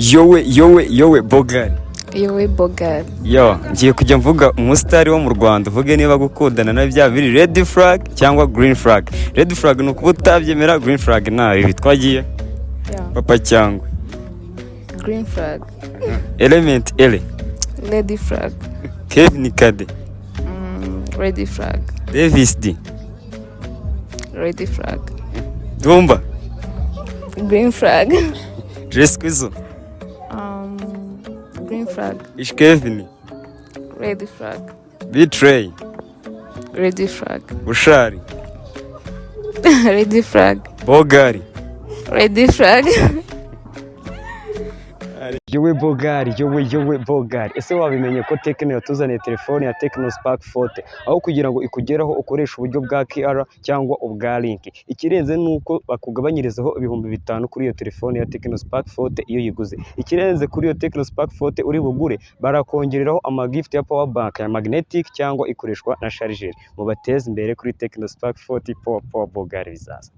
yowe Bogari. Yowe Bogari. Yo, ngiye kujya mvuga umusitari wo mu Rwanda uvuge niba gukundana na bya biri red flag cyangwa green flag. Red flag ni ukuba utabyemera, green flag nta ibi twagiye. Papa cyangwa Green flag. Element L. Lady flag. Kevin Kade. Ready flag. Davis D. Ready flag. Dumba. Green flag. Jesquizo. Green flag. Ish Kevin. Ready flag. Betray. Ready flag. Bushari. Ready flag. Bogari. Ready flag. Yowe Bogari. Ese wabimenye ko Tecno yatuzaniye telefone ya Tecno Spark 40 aho kugira ngo ikugeraho ukoresha uburyo bwa QR cyangwa ubwa link. Ikirenze nuko bakugabanyirizaho ibihumbi 5 kuri iyo telefone ya Tecno Spark 40 iyo yiguze. Ikirenze kuri iyo Tecno Spark 40 uri bugure barakongereraho amagift ya power bank ya magnetic cyangwa ikoreshwa na charger. Mubateze imbere kuri Tecno Spark 40 Power Bogari bizaza.